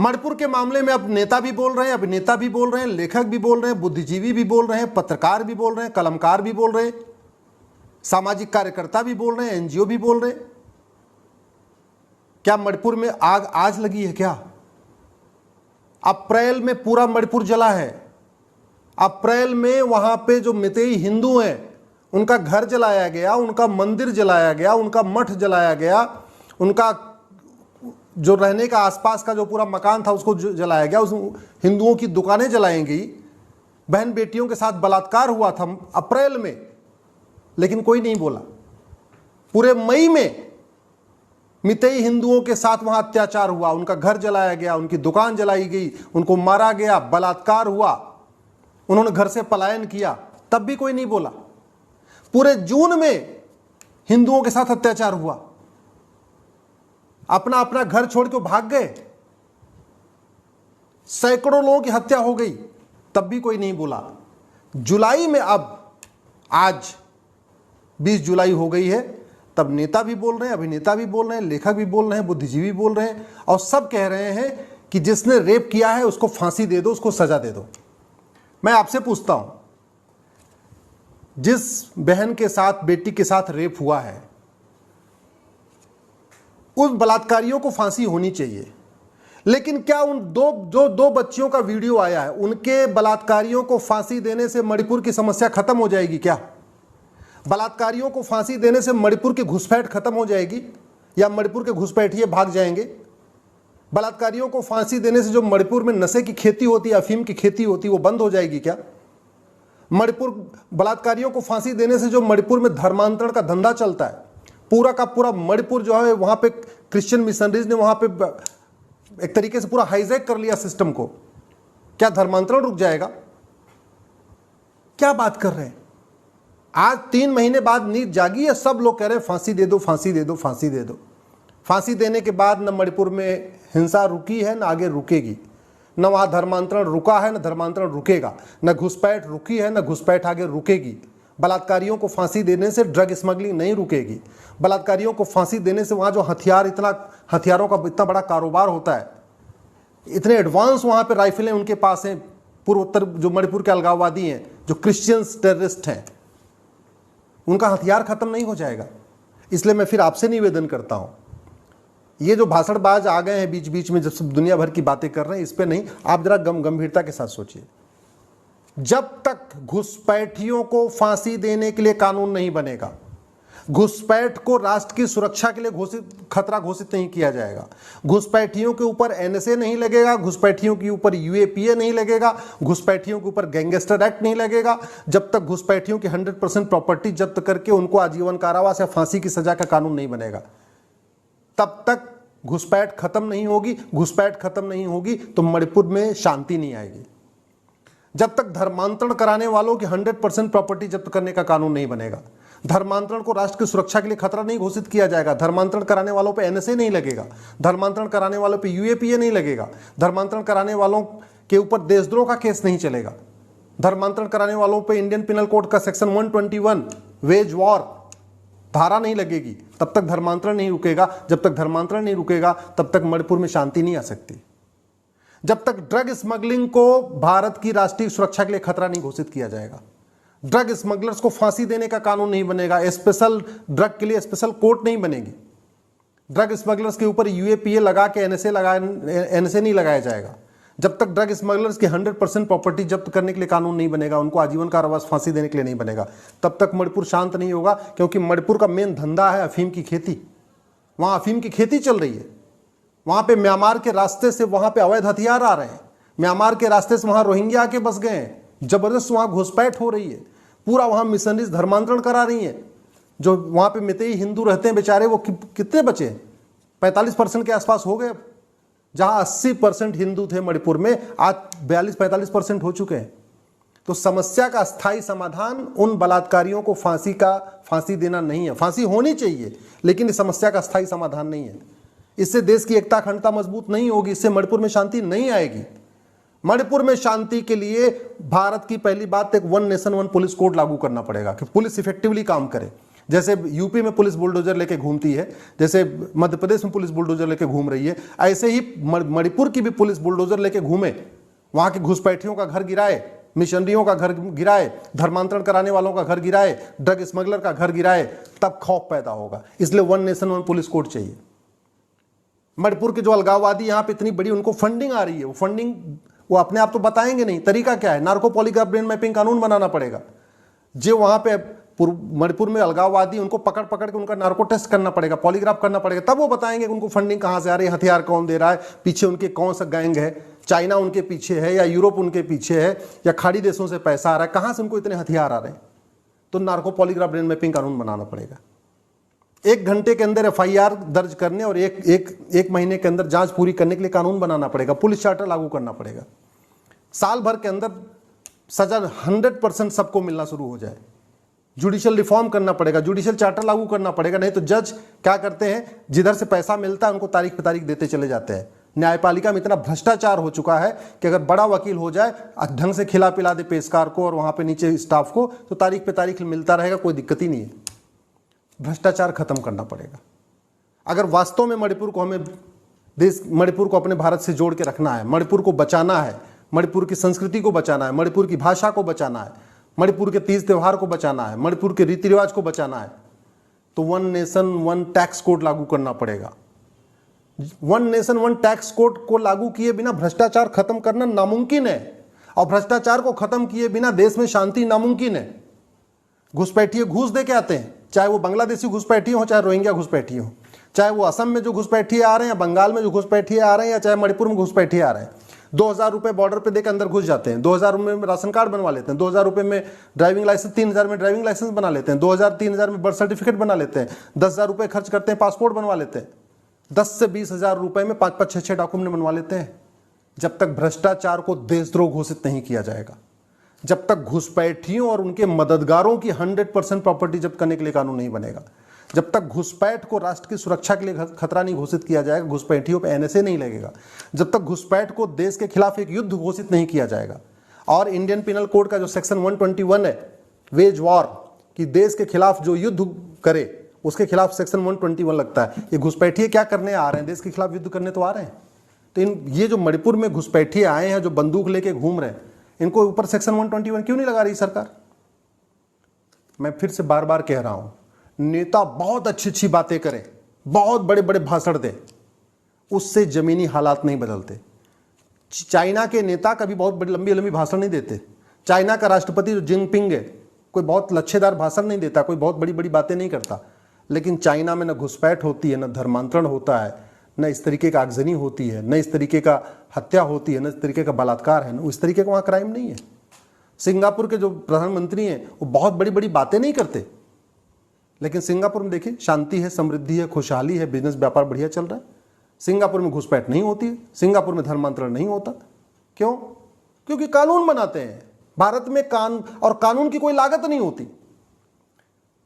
मणिपुर के मामले में अब नेता भी बोल रहे हैं, अभिनेता भी बोल रहे हैं, लेखक भी बोल रहे हैं, बुद्धिजीवी भी बोल रहे हैं, पत्रकार भी बोल रहे हैं, कलमकार भी बोल रहे हैं, सामाजिक कार्यकर्ता भी बोल रहे हैं, एनजीओ भी बोल रहे हैं। क्या मणिपुर में आग आज लगी है क्या? अप्रैल में पूरा मणिपुर जला है। अप्रैल में वहां पे जो मितेई हिंदू हैं उनका घर जलाया गया, उनका मंदिर जलाया गया, उनका मठ जलाया गया, उनका जो रहने का आसपास का जो पूरा मकान था उसको जलाया गया, उस हिंदुओं की दुकानें जलाई गई, बहन बेटियों के साथ बलात्कार हुआ था अप्रैल में, लेकिन कोई नहीं बोला। पूरे मई में मितेई हिंदुओं के साथ वहां अत्याचार हुआ, उनका घर जलाया गया, उनकी दुकान जलाई गई, उनको मारा गया, बलात्कार हुआ, उन्होंने घर से पलायन किया, तब भी कोई नहीं बोला। पूरे जून में हिंदुओं के साथ अत्याचार हुआ, अपना अपना घर छोड़ के भाग गए, सैकड़ों लोगों की हत्या हो गई, तब भी कोई नहीं बोला। जुलाई में अब आज 20 जुलाई हो गई है, तब नेता भी बोल रहे हैं, अभिनेता भी बोल रहे हैं, लेखक भी बोल रहे हैं, बुद्धिजीवी बोल रहे हैं, और सब कह रहे हैं कि जिसने रेप किया है उसको फांसी दे दो, उसको सजा दे दो। मैं आपसे पूछता हूं, जिस बहन के साथ, बेटी के साथ रेप हुआ है, उन बलात्कारियों को फांसी होनी चाहिए, लेकिन क्या उन दो बच्चियों का वीडियो आया है, उनके बलात्कारियों को फांसी देने से मणिपुर की समस्या खत्म हो जाएगी क्या? बलात्कारियों को फांसी देने से मणिपुर की घुसपैठ खत्म हो जाएगी या मणिपुर के घुसपैठिए भाग जाएंगे? बलात्कारियों को फांसी देने से जो मणिपुर में नशे की खेती होती है, अफीम की खेती होती है, वो बंद हो जाएगी क्या? बलात्कारियों को फांसी देने से जो मणिपुर में धर्मांतरण का धंधा चलता है, पूरा का पूरा मणिपुर जो है, वहां पे क्रिश्चियन मिशनरीज ने वहां पे एक तरीके से पूरा हाईजैक कर लिया सिस्टम को, क्या धर्मांतरण रुक जाएगा? क्या बात कर रहे हैं? आज 3 महीने बाद नींद जागी है, सब लोग कह रहे हैं फांसी दे दो, फांसी दे दो, फांसी दे दो। फांसी देने के बाद न मणिपुर में हिंसा रुकी है, न आगे रुकेगी, न वहां धर्मांतरण रुका है, न धर्मांतरण रुकेगा, न घुसपैठ रुकी है, न घुसपैठ आगे रुकेगी। बलात्कारियों को फांसी देने से ड्रग स्मगलिंग नहीं रुकेगी। बलात्कारियों को फांसी देने से वहां जो हथियारों का इतना बड़ा कारोबार होता है, इतने एडवांस वहां पे राइफलें उनके पास हैं, पूर्वोत्तर जो मणिपुर के अलगाववादी हैं, जो क्रिश्चियंस टेररिस्ट हैं, उनका हथियार खत्म नहीं हो जाएगा। इसलिए मैं फिर आपसे निवेदन करता हूं, ये जो भाषणबाज आ गए हैं बीच बीच में, जब सब दुनिया भर की बातें कर रहे हैं, इस पे नहीं, आप जरा गंभीरता के साथ सोचिए। जब तक घुसपैठियों को फांसी देने के लिए कानून नहीं बनेगा, घुसपैठ को राष्ट्र की सुरक्षा के लिए खतरा घोषित नहीं किया जाएगा, घुसपैठियों के ऊपर एनएसए नहीं लगेगा, घुसपैठियों के ऊपर यूएपीए नहीं लगेगा, घुसपैठियों के ऊपर गैंगस्टर एक्ट नहीं लगेगा, जब तक घुसपैठियों की 100% प्रॉपर्टी जब्त करके उनको आजीवन कारावास या फांसी की सजा का कानून नहीं बनेगा, तब तक घुसपैठ खत्म नहीं होगी। घुसपैठ खत्म नहीं होगी तो मणिपुर में शांति नहीं आएगी। जब तक धर्मांतरण कराने वालों की 100% प्रॉपर्टी जब्त करने का कानून नहीं बनेगा, धर्मांतरण को राष्ट्र की सुरक्षा के लिए खतरा नहीं घोषित किया जाएगा, धर्मांतरण कराने वालों पे एनएसए नहीं लगेगा, धर्मांतरण कराने वालों पे यूएपीए नहीं लगेगा, धर्मांतरण कराने वालों के ऊपर देशद्रोह का केस नहीं चलेगा, धर्मांतरण कराने वालों पे इंडियन पिनल कोड का सेक्शन 121 वेज वॉर धारा नहीं लगेगी, तब तक धर्मांतरण नहीं रुकेगा। जब तक धर्मांतरण नहीं रुकेगा तब तक मणिपुर में शांति नहीं आ सकती। जब तक ड्रग स्मगलिंग को भारत की राष्ट्रीय सुरक्षा के लिए खतरा नहीं घोषित किया जाएगा, ड्रग स्मगलर्स को फांसी देने का कानून नहीं बनेगा, स्पेशल ड्रग के लिए स्पेशल कोर्ट नहीं बनेगी, ड्रग स्मगलर्स के ऊपर यूएपीए लगा के एनएसए नहीं लगाया जाएगा, जब तक ड्रग स्मगलर्स की 100% प्रॉपर्टी जब्त करने के लिए कानून नहीं बनेगा, उनको आजीवन कारावास फांसी देने के लिए नहीं बनेगा, तब तक मणिपुर शांत नहीं होगा। क्योंकि मणिपुर का मेन धंधा है अफीम की खेती, वहाँ अफीम की खेती चल रही है, वहाँ पे म्यांमार के रास्ते से वहाँ पे अवैध हथियार आ रहे हैं, म्यांमार के रास्ते से वहाँ रोहिंग्या आके बस गए हैं, जबरदस्त वहाँ घुसपैठ हो रही है, पूरा वहाँ मिशनरीज धर्मांतरण करा रही हैं। जो वहाँ पे मितेई हिंदू रहते हैं बेचारे, वो कितने बचे? 45% के आसपास हो गए। जहाँ 80% हिंदू थे मणिपुर में, आज 42-45% हो चुके हैं। तो समस्या का स्थायी समाधान उन बलात्कारियों को फांसी देना नहीं है। फांसी होनी चाहिए, लेकिन इस समस्या का स्थायी समाधान नहीं है। इससे देश की एकता अखंडता मजबूत नहीं होगी, इससे मणिपुर में शांति नहीं आएगी। मणिपुर में शांति के लिए भारत की पहली बात एक 1 नेशन 1 पुलिस कोड लागू करना पड़ेगा कि पुलिस इफेक्टिवली काम करे। जैसे यूपी में पुलिस बुलडोजर लेके घूमती है, जैसे मध्य प्रदेश में पुलिस बुलडोजर लेके घूम रही है, ऐसे ही मणिपुर की भी पुलिस बुलडोजर लेके घूमे, वहां के घुसपैठियों का घर गिराए, मिशनरियों का घर गिराए, धर्मांतरण कराने वालों का घर गिराए, ड्रग स्मगलर का घर गिराए, तब खौफ पैदा होगा। इसलिए one nation one police code चाहिए। मणिपुर के जो अलगाववादी यहाँ पे इतनी बड़ी उनको फंडिंग आ रही है, वो फंडिंग वो अपने आप तो बताएंगे नहीं, तरीका क्या है, नार्को पॉलीग्राफ ब्रेन मैपिंग कानून बनाना पड़ेगा। जो वहां पे मणिपुर में अलगाववादी उनको पकड़ पकड़ के उनका नार्को टेस्ट करना पड़ेगा, पॉलीग्राफ करना पड़ेगा, तब वो बताएंगे उनको फंडिंग कहां से आ रही है, हथियार कौन दे रहा है, पीछे उनके कौन सा गैंग है, चाइना उनके पीछे है या यूरोप उनके पीछे है या खाड़ी देशों से पैसा आ रहा है, कहां से उनको इतने हथियार आ रहे हैं। तो नार्को पॉलीग्राफ ब्रेन मैपिंग कानून बनाना पड़ेगा। 1 घंटे के अंदर FIR दर्ज करने और एक महीने के अंदर जांच पूरी करने के लिए कानून बनाना पड़ेगा, पुलिस चार्टर लागू करना पड़ेगा। साल भर के अंदर सजा 100% सबको मिलना शुरू हो जाए। जुडिशियल रिफॉर्म करना पड़ेगा, जुडिशियल चार्टर लागू करना पड़ेगा। नहीं तो जज क्या करते हैं, जिधर से पैसा मिलता है उनको तारीख पे तारीख देते चले जाते हैं। न्यायपालिका में इतना भ्रष्टाचार हो चुका है कि अगर बड़ा वकील हो जाए, ढंग से खिला पिला दे पेशकार को और वहां पे नीचे स्टाफ को, तो तारीख पे तारीख मिलता रहेगा, कोई दिक्कत ही नहीं है। भ्रष्टाचार खत्म करना पड़ेगा। अगर वास्तव में मणिपुर को अपने भारत से जोड़ के रखना है, मणिपुर को बचाना है, मणिपुर की संस्कृति को बचाना है, मणिपुर की भाषा को बचाना है, मणिपुर के तीज त्योहार को बचाना है, मणिपुर के रीति रिवाज को बचाना है, तो one nation one tax code लागू करना पड़ेगा। One nation one tax code को लागू किए बिना भ्रष्टाचार खत्म करना नामुमकिन है, और भ्रष्टाचार को खत्म किए बिना देश में शांति नामुमकिन है। घुसपैठिए घूस दे के आते हैं, चाहे वो बांग्लादेशी घुसपैठिए हो, चाहे रोहिंग्या घुसपैठिए हो, चाहे वो असम में जो घुसपैठिए आ रहे हैं, बंगाल में जो घुसपैठिए आ रहे हैं, या चाहे मणिपुर में घुसपैठिए आ रहे हैं। 2000 रुपए बॉर्डर पे देकर अंदर घुस जाते हैं, 2000 रुपए में राशन कार्ड बनवा लेते हैं, 2000 रुपए में ड्राइविंग लाइसेंस, 3000 में ड्राइविंग लाइसेंस बना लेते हैं, 2000-3000 में बर्थ सर्टिफिकेट बना लेते हैं, 10,000 रुपए खर्च करते हैं, पासपोर्ट बनवा लेते हैं, 10 से 20,000 रुपए में 5-5, 6-6 डॉक्यूमेंट बनवा लेते हैं। जब तक भ्रष्टाचार को देशद्रोह घोषित नहीं किया जाएगा, जब तक घुसपैठियों और उनके मददगारों की 100% प्रॉपर्टी जब्त करने के लिए कानून नहीं बनेगा, जब तक घुसपैठ को राष्ट्र की सुरक्षा के लिए खतरा नहीं घोषित किया जाएगा, घुसपैठियों पे NSA नहीं लगेगा, जब तक घुसपैठ को देश के खिलाफ एक युद्ध घोषित नहीं किया जाएगा, और इंडियन पिनल कोड का जो सेक्शन 121 है, वेज वॉर, कि देश के खिलाफ जो युद्ध करे उसके खिलाफ सेक्शन 121 लगता है। ये घुसपैठिए क्या करने आ रहे हैं, देश के खिलाफ युद्ध करने तो आ रहे हैं। तो ये जो मणिपुर में घुसपैठिए आए हैं, जो बंदूक लेके घूम रहे हैं, इनको ऊपर सेक्शन 121 क्यों नहीं लगा रही सरकार? मैं फिर से बार बार कह रहा हूं, नेता बहुत अच्छी अच्छी बातें करें, बहुत बड़े बड़े भाषण दें, उससे जमीनी हालात नहीं बदलते। चाइना के नेता कभी बहुत बड़ी लंबी लंबी भाषण नहीं देते। चाइना का राष्ट्रपति जो जिनपिंग है, कोई बहुत लच्छेदार भाषण नहीं देता, कोई बहुत बड़ी बड़ी बातें नहीं करता, लेकिन चाइना में न घुसपैठ होती है, न धर्मांतरण होता है, न इस तरीके का आगजनी होती है, न इस तरीके का हत्या होती है, न इस तरीके का बलात्कार है, न इस तरीके का वहाँ क्राइम नहीं है। सिंगापुर के जो प्रधानमंत्री हैं वो बहुत बड़ी बड़ी बातें नहीं करते, लेकिन सिंगापुर में देखिए शांति है, समृद्धि है, खुशहाली है, बिजनेस व्यापार बढ़िया चल रहा है। सिंगापुर में घुसपैठ नहीं होती है, सिंगापुर में धर्मांतरण नहीं होता। क्यों? क्योंकि कानून बनाते हैं। भारत में कानून की कोई लागत नहीं होती।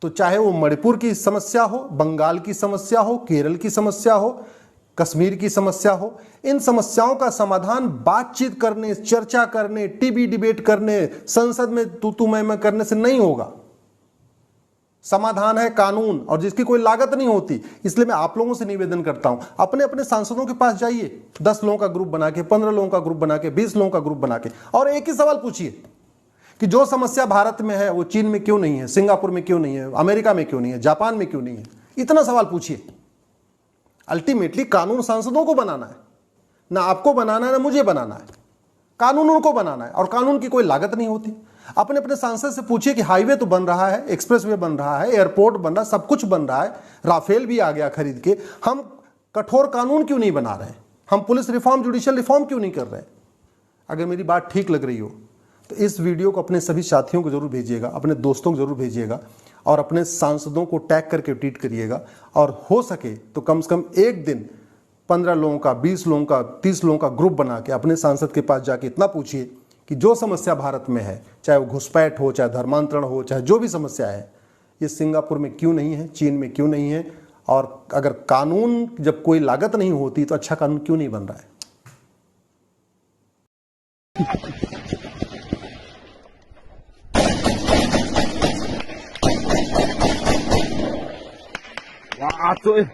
तो चाहे वो मणिपुर की समस्या हो, बंगाल की समस्या हो, केरल की समस्या हो, कश्मीर की समस्या हो, इन समस्याओं का समाधान बातचीत करने, चर्चा करने, टीवी डिबेट करने, संसद में तू मैं करने से नहीं होगा। समाधान है कानून, और जिसकी कोई लागत नहीं होती। इसलिए मैं आप लोगों से निवेदन करता हूं, अपने अपने सांसदों के पास जाइए, 10 लोगों का ग्रुप बना के, 15 लोगों का ग्रुप बना के, 20 लोगों का ग्रुप बना के, और एक ही सवाल पूछिए कि जो समस्या भारत में है वो चीन में क्यों नहीं है, सिंगापुर में क्यों नहीं है, अमेरिका में क्यों नहीं है, जापान में क्यों नहीं है। इतना सवाल पूछिए। अल्टीमेटली कानून सांसदों को बनाना है, ना आपको बनाना है, ना मुझे बनाना है। कानून उनको बनाना है, और कानून की कोई लागत नहीं होती। अपने अपने सांसद से पूछिए कि हाईवे तो बन रहा है, एक्सप्रेसवे बन रहा है, एयरपोर्ट बन रहा है, सब कुछ बन रहा है, राफेल भी आ गया खरीद के, हम कठोर कानून क्यों नहीं बना रहे? हम पुलिस रिफॉर्म, जुडिशियल रिफॉर्म क्यों नहीं कर रहे? अगर मेरी बात ठीक लग रही हो तो इस वीडियो को अपने सभी साथियों को जरूर भेजिएगा, अपने दोस्तों को जरूर भेजिएगा, और अपने सांसदों को टैग करके ट्वीट करिएगा। और हो सके तो कम से कम एक दिन 15 लोगों का, 20 लोगों का, 30 लोगों का ग्रुप बना के अपने सांसद के पास जाके इतना पूछिए कि जो समस्या भारत में है, चाहे वो घुसपैठ हो, चाहे धर्मांतरण हो, चाहे जो भी समस्या है, ये सिंगापुर में क्यों नहीं है, चीन में क्यों नहीं है, और अगर कानून जब कोई लागत नहीं होती तो अच्छा कानून क्यों नहीं बन रहा है। 哇，对。